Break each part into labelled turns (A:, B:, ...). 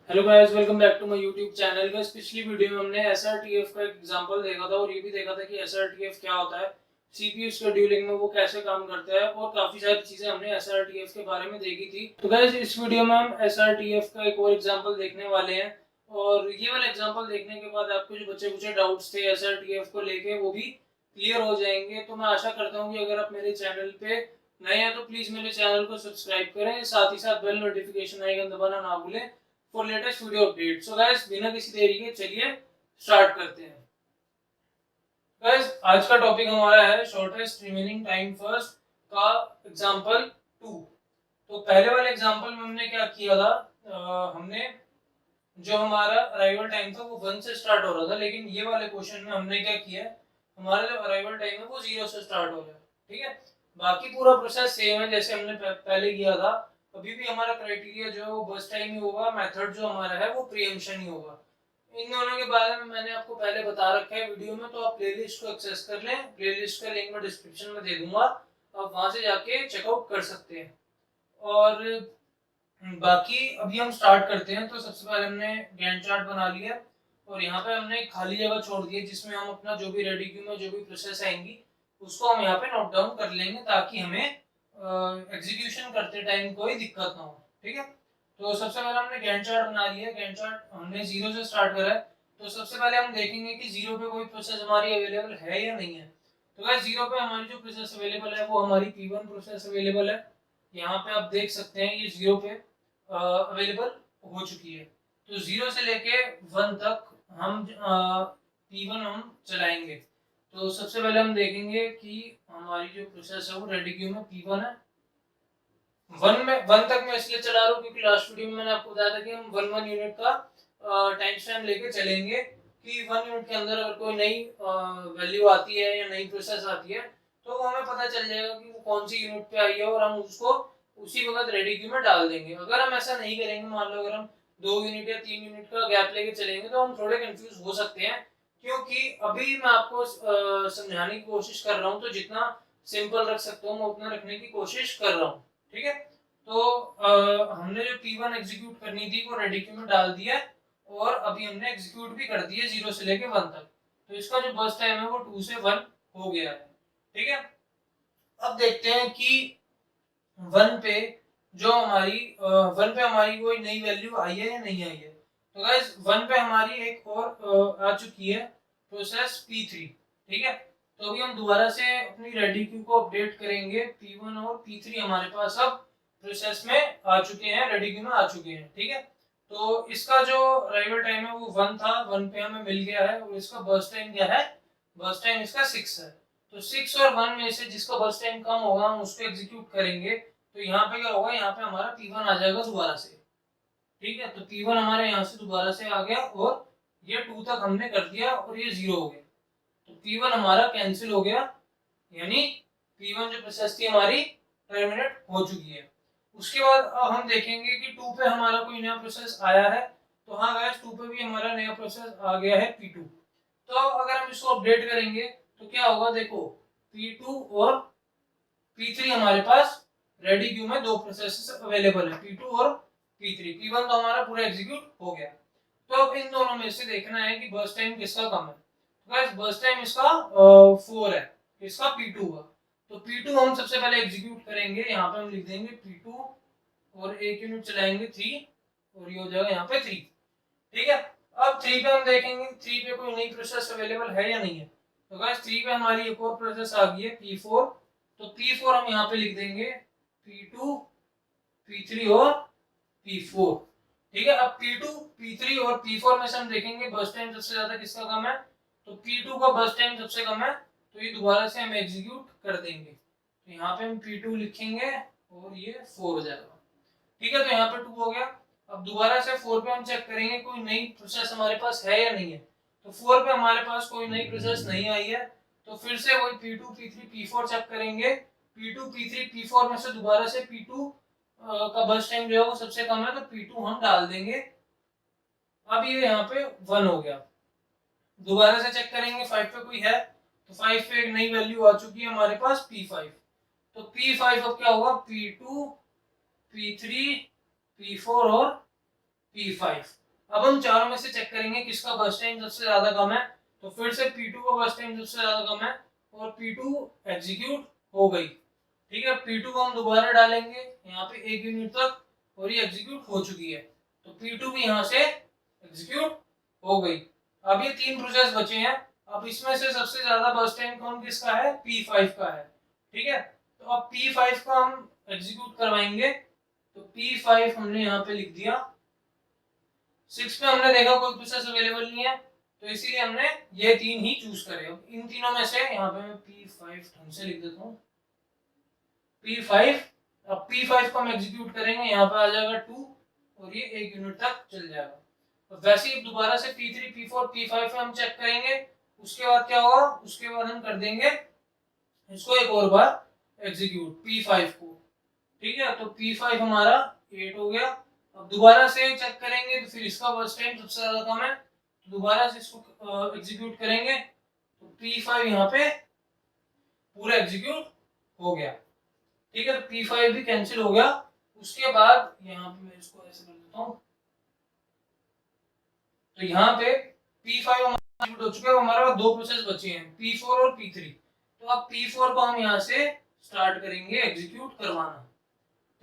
A: Hello guys, welcome back to my YouTube channel. Guys, पिछली video में हमने SRTF का एग्जांपल देखा था और ये भी देखा था कि एसआरटीएफ क्या होता है, सीपीयू शेड्यूलिंग में वो कैसे काम करता है और काफी सारी चीजें हमने एसआरटीएफ के बारे में देखी थी। तो गाइस, इस वीडियो में हम एसआरटीएफ का एक और एग्जांपल देखने वाले हैं और ये वाला एग्जांपल देखने के बाद आपको जो बचे कुछ डाउट्स थे एसआरटीएफ को लेके वो भी क्लियर हो जाएंगे। तो मैं आशा करता हूँ कि अगर आप मेरे चैनल पे नए हैं तो प्लीज मेरे चैनल को सब्सक्राइब करें, साथ ही साथ बेल नोटिफिकेशन आइकन दबाना ना भूलें for latest video update. So guys, बिना किसी देरी के चलिए स्टार्ट करते हैं। गाइस, आज का टॉपिक हमारा है शॉर्टेस्ट रिमेनिंग टाइम फर्स्ट का एग्जांपल 2। तो पहले वाले एग्जांपल में हमने क्या किया था, हमने जो हमारा अराइवल टाइम था वो 1 से स्टार्ट हो रहा था, लेकिन ये वाले क्वेश्चन में हमने क्या किया है, हमारा जो अराइवल टाइम है वो 0 से स्टार्ट हो रहा है। ठीक है, बाकी पूरा प्रोसेस सेम है जैसे हमने पहले किया था। अभी भी हमारा क्राइटेरिया जो है वो बस टाइम ही होगा, मेथड जो हमारा है वो प्रीएम्पशन ही होगा। इन दोनों के बारे में मैंने आपको पहले बता रखा है वीडियो में, तो आप प्लेलिस्ट को एक्सेस कर लें। प्लेलिस्ट का लिंक मैं डिस्क्रिप्शन में दे दूंगा, आप वहां से जाके चेकआउट कर सकते हैं। और बाकी अभी हम स्टार्ट करते हैं। तो सबसे पहले हमने गैंट चार्ट बना लिया और यहाँ पे हमने खाली जगह छोड़ दी है जिसमें हम अपना जो भी रेडी क्यू में जो भी प्रोसेस आएंगी उसको हम यहाँ पे नोट डाउन कर लेंगे ताकि हमें एग्जीक्यूशन करते टाइम कोई दिक्कत ना हो। ठीक है, तो सबसे पहले हमने गैंट चार्ट बना लिया। गैंट चार्ट हमने 0 से स्टार्ट करा है, तो सबसे पहले हम देखेंगे कि 0 पे कोई प्रोसेस हमारी अवेलेबल है या नहीं है। तो गाइस, 0 पे हमारी जो प्रोसेस अवेलेबल है वो हमारी P1 प्रोसेस अवेलेबल है। यहाँ पे आप देख सकते हैं ये 0 पे अवेलेबल हो चुकी है। तो 0 से लेके 1 तक हम P1 हम चलाएंगे। तो सबसे पहले हम देखेंगे कि हमारी जो प्रोसेस है वो रेडी क्यू में P1 है। 1 तक मैं इसलिए चला रहा हूँ क्योंकि लास्ट वीडियो में मैंने आपको बताया था कि हम 1 यूनिट का टाइम स्टैम्प लेके चलेंगे कि 1 यूनिट के अंदर अगर कोई नई वैल्यू आती है या नई प्रोसेस आती है तो वो हमें पता चल जाएगा कि वो कौन सी यूनिट पे आई है और हम उसको उसी वक्त रेडी क्यू में डाल देंगे। अगर हम ऐसा नहीं करेंगे, मान लो अगर हम 2 यूनिट या 3 यूनिट का गैप लेके चलेंगे तो हम थोड़े कंफ्यूज हो सकते हैं, क्योंकि अभी मैं आपको समझाने की कोशिश कर रहा हूँ, तो जितना सिंपल रख सकता हूँ मैं उतना रखने की कोशिश कर रहा हूँ। ठीक है, तो हमने जो P1 एग्जीक्यूट करनी थी वो रेडी क्यू में डाल दिया और अभी हमने एग्जीक्यूट भी कर दिया 0 से लेके 1 तक। तो इसका जो बर्स्ट टाइम है वो 2 से 1 हो गया है। ठीक है, अब देखते हैं कि 1 पे जो हमारी 1 पे हमारी कोई नई वैल्यू आई है या नहीं आई है। तो गाइस, 1 पे हमारी एक और आ चुकी है प्रोसेस P3। ठीक है, तो अभी हम दोबारा से अपनी रेडी क्यू को अपडेट करेंगे। P1 और P3 हमारे पास अब प्रोसेस में आ चुके हैं, रेडी क्यू में आ चुके हैं। ठीक है, तो इसका जो अराइवल टाइम है वो 1 था, 1 पे हमें मिल गया है और इसका बर्स्ट टाइम क्या है, बर्स्ट टाइम इसका 6 है। तो 6 और 1 में से जिसका बर्स्ट टाइम कम होगा हम उसको एग्जीक्यूट करेंगे। तो यहाँ पे क्या होगा, यहाँ पे हमारा P1 आ जाएगा दोबारा से। ठीक है, तो P1 हमारे यहाँ से दोबारा से आ गया और ये 2 तक हमने कर दिया और ये 0 हो गया। तो P1 हमारा कैंसिल हो गया, यानी P1 जो प्रोसेस थी हमारी टर्मिनेट हो चुकी है। उसके बाद अब हम देखेंगे कि 2 पे हमारा कोई नया प्रोसेस आया है। तो हाँ गाइस, 2 पे भी हमारा नया प्रोसेस आ गया है P2। तो अगर हम इसको अपडेट करेंगे तो क्या होगा, देखो P2 और P3 हमारे पास रेडी क्यू में 2 प्रोसेसेस अवेलेबल है, P2 और P3। P1 तो हमारा पूरा एग्जीक्यूट हो गया। तो अब इन दोनों में से देखना है कि बर्स्ट टाइम किसका कम है। तो गाइस, बर्स्ट टाइम इसका 4 है, इसका P2 का। तो P2 हम सबसे पहले एग्जीक्यूट करेंगे। यहाँ पे हम लिख देंगे P2 और 1 यूनिट चलाएंगे 3 और ये हो जाएगा यहाँ पे 3। ठीक है, अब 3 पे हम देखेंगे 3 पे कोई नई प्रोसेस अवेलेबल है या नहीं है। तो गाइस, 3 पे हमारी एक और प्रोसेस आ गई है P4। तो P4 हम यहाँ पे लिख देंगे P2, P3 और P4। ठीक है, अब P2, P3 और P4 में से हम देखेंगे बर्स्ट टाइम सबसे ज्यादा किसका कम है। तो P2 का बर्स्ट टाइम सबसे कम है, तो ये दोबारा से हम एग्जीक्यूट कर देंगे। तो यहाँ पे हम P2 लिखेंगे और ये 4 हो जाएगा। ठीक है, तो यहाँ पे 2 हो गया। अब दोबारा से 4 पे हम चेक करेंगे कोई नई प्रोसेस हमारे पास है या नहीं है। तो 4 पे हमारे पास कोई नई प्रोसेस नहीं आई है, तो फिर से वही P2, P3, P4 चेक करेंगे। P2, P3, P4 में से दोबारा से P2 का बर्स्ट टाइम जो है वो सबसे कम है, तो P2 हम डाल देंगे। अब ये यहाँ पे 1 हो गया। दोबारा से चेक करेंगे 5 पे कोई है, तो 5 पे एक नई वैल्यू आ चुकी है हमारे पास P5। तो P5 अब क्या होगा, P2, P3, P4 और P5। अब हम चारों में से चेक करेंगे किसका बर्स्ट टाइम सबसे ज्यादा कम है। तो फिर से P2 का बर्स्ट टाइम सबसे ज्यादा कम है और P2 एग्जीक्यूट हो गई। ठीक है, P2 को हम दोबारा डालेंगे यहाँ पे 1 यूनिट तक और ये एग्जीक्यूट हो चुकी है, तो P2 भी यहाँ से एग्जीक्यूट हो गई। अब ये 3 प्रोसेस बचे हैं। अब इसमें से सबसे ज्यादा बर्स्ट टाइम कौन किसका है, P5 का है। ठीक है, तो अब P5 का हम एग्जीक्यूट करवाएंगे, तो P5 हमने यहाँ पे लिख दिया। 6 पे हमने देखा कोई प्रोसेस अवेलेबल नहीं है, तो इसीलिए हमने ये 3 ही चूज करे। अब इन तीनों में से यहाँ पे मैं P5 ढंग से लिख देता हूँ, P5। अब P5 को हम एग्जीक्यूट करेंगे, यहाँ पे आ जाएगा 2 और ये 1 यूनिट तक चल जाएगा। तो वैसे ही दोबारा से P3, P4, P5 पे हम चेक करेंगे। उसके बाद क्या होगा, उसके बाद हम कर देंगे इसको एक और बार एग्जीक्यूट P5 को। ठीक है, तो P5 हमारा 8 हो गया। अब दोबारा से चेक करेंगे, तो फिर इसका बर्स्ट टाइम सबसे ज्यादा कम है, तो दोबारा से इसको एग्जीक्यूट करेंगे, तो P5 यहाँ पे पूरा एग्जीक्यूट हो गया। ठीक है, तो P5 भी कैंसिल हो गया। उसके बाद यहाँ पे मैं इसको ऐसे कर देता हूँ, तो यहाँ पे P5 हमारा एग्जीक्यूट हो चुका है। हमारे पास 2 प्रोसेस बचे हैं, P4 और P3। तो अब P4 को हम यहाँ से स्टार्ट करेंगे एग्जीक्यूट करवाना।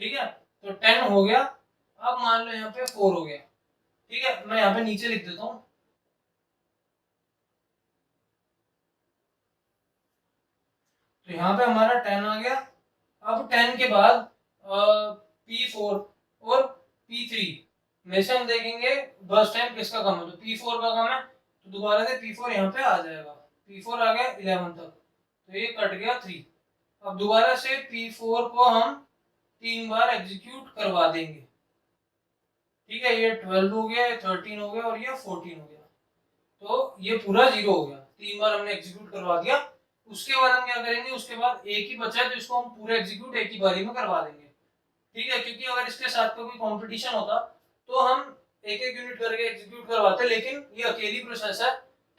A: ठीक है, तो 10 हो गया। अब मान लो यहाँ पे 4 हो गया। ठीक है, मैं यहाँ पे नीचे लिख देता हूँ, तो यहाँ पे हमारा 10 आ गया। अब 10 के बाद P4 और P3 में से हम देखेंगे बर्स्ट टाइम किसका कम है, तो P4 का कम है, तो दोबारा से P4 यहाँ पे आ जाएगा। P4 आ गया 11 तक, तो ये कट गया 3। अब दोबारा से P4 को हम 3 बार एग्जीक्यूट करवा देंगे। ठीक है, ये 12 हो गया, 13 हो गया और ये 14 हो गया, तो ये पूरा 0 हो गया। 3 बार हमने एग्जीक्यूट करवा दिया। उसके बाद हम क्या करेंगे, उसके बाद एक ही बचा है, तो इसको हम पूरा एग्जीक्यूट एक ही बारी में करवा देंगे। ठीक है, क्योंकि अगर इसके साथ का कोई कंपटीशन होता तो हम एक एक यूनिट करके एग्जीक्यूट करवाते, लेकिन ये अकेली प्रोसेस है,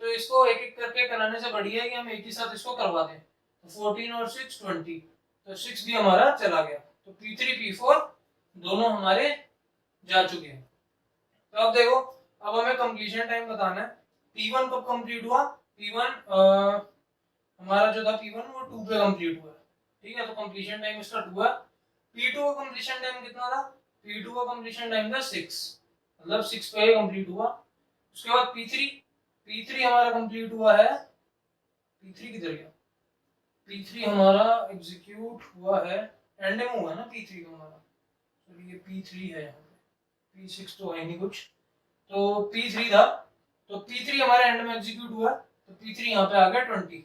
A: तो इसको एक एक करके कराने से बढ़िया है कि हम एक ही साथ इसको करवा दें। तो 14 और 6 20, तो 6 भी हमारा चला गया। तो P3 P4 दोनों हमारे जा चुके हैं। तो अब देखो, अब हमें कंप्लीशन टाइम बताना है। P1 कब कंप्लीट हुआ, P1 हमारा जो था P1 वो 2 पे कंप्लीट हुआ। ठीक है, तो कंप्लीशन टाइम इसका 2 है। P2 का कंप्लीशन टाइम कितना था, P2 का कंप्लीशन टाइम था 6, मतलब 6 पे कंप्लीट हुआ। उसके बाद P3 हमारा कंप्लीट हुआ है, P3 किधर गया, P3 हमारा एग्जीक्यूट हुआ है, एंड में हुआ ना P3 का हमारा, तो ये P3 है, यहाँ पे P6 तो है नहीं कुछ, तो P3 था, तो P3 हमारा एंड में एग्जीक्यूट हुआ, तो P3 यहाँ पे आ गया 20।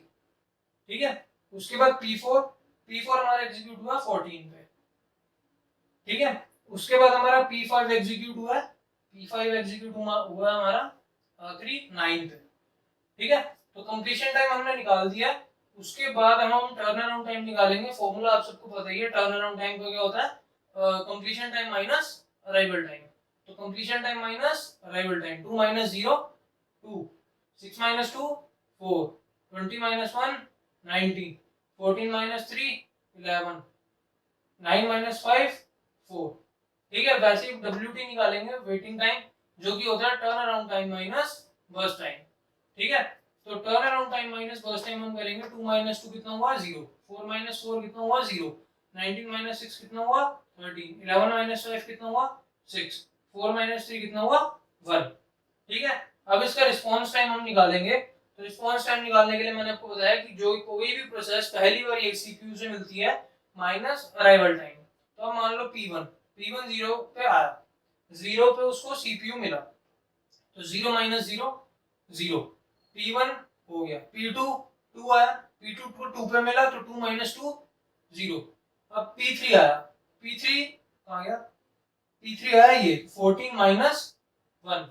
A: ठीक है, उसके बाद P4 हमारा एग्जीक्यूट हुआ 14 पे। ठीक है, उसके बाद हमारा P5 एग्जीक्यूट हुआ है, P5 एग्जीक्यूट हुआ हमारा आखिरी 9 पे। ठीक है, तो कंप्लीशन टाइम हमने निकाल दिया। उसके बाद हम टर्न अराउंड टाइम निकालेंगे। फॉर्मूला आप सबको पता ही है, टर्न अराउंड टाइम का क्या होता है, completion time minus arrival time. तो completion time minus arrival time, 2 - 0 2, 6 - 2 4, 20 - 1 19, 14 - 3 11, 9 - 5 4। ठीक है, वैसे ही WT निकालेंगे, वेटिंग टाइम, जो कि होता है turn around time minus burst time. ठीक है, तो turn around time minus burst time हम करेंगे। 2 - 2 कितना हुआ 0, 4 - 4 कितना हुआ 0, 19 - 6 कितना हुआ 13, 11 - 5 कितना हुआ 6, 4 - 3 कितना हुआ 1। ठीक है, अब इसका रिस्पॉन्स टाइम हम निकालेंगे। तो रिस्पॉन्स टाइम निकालने के लिए मैंने आपको बताया कि जो कोई भी प्रोसेस पहली बार एक CPU से मिलती है माइनस अराइवल टाइम। तो अब मान लो P1 0 पे आया, 0 पे उसको CPU मिला, तो 0 - 0 0, P1 हो गया। P2 2 आया, P2 को 2 पे मिला, तो 2 - 2 0। अब P3 आया, P3 कहाँ गया, P3 आया ये 14 - 1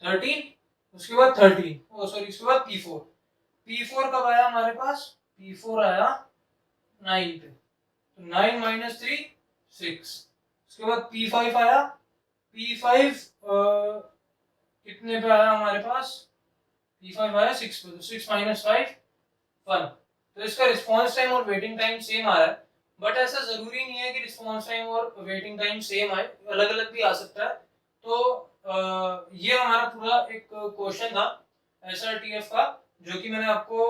A: 13, उसके बाद 13, सॉरी उसके बाद P4 कब आया हमारे पास, P4 आया 9 पे, तो 9 - 3 6। उसके बाद P5 आया, P5 कितने पे आया हमारे पास, P5 आया 6 पे, तो 6 - 5 1। तो इसका रिस्पॉन्स टाइम और वेटिंग टाइम सेम आ रहा है, बट ऐसा जरूरी नहीं है कि रिस्पॉन्स टाइम और वेटिंग टाइम सेम आए, अलग अलग भी आ सकता है। तो ये हमारा पूरा एक क्वेश्चन था SRTF का, जो कि मैंने आपको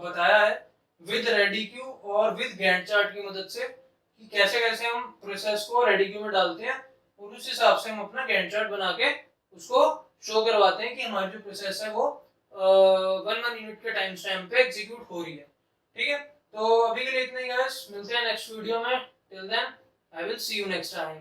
A: बताया है विद रेडिक्यू और विद गैंट चार्ट की मदद से कि कैसे कैसे हम प्रोसेस को रेडिक्यू में डालते हैं और उस हिसाब से हम अपना गैंट चार्ट बना के उसको शो करवाते हैं कि हमारी जो प्रोसेस है वो 1 यूनिट के टाइम स्टैम्प पे एग्जीक्यूट हो रही है। ठीक है, तो अभी के लिए इतना ही गाइस, मिलते हैं नेक्स्ट वीडियो में। Till then I will see you next time.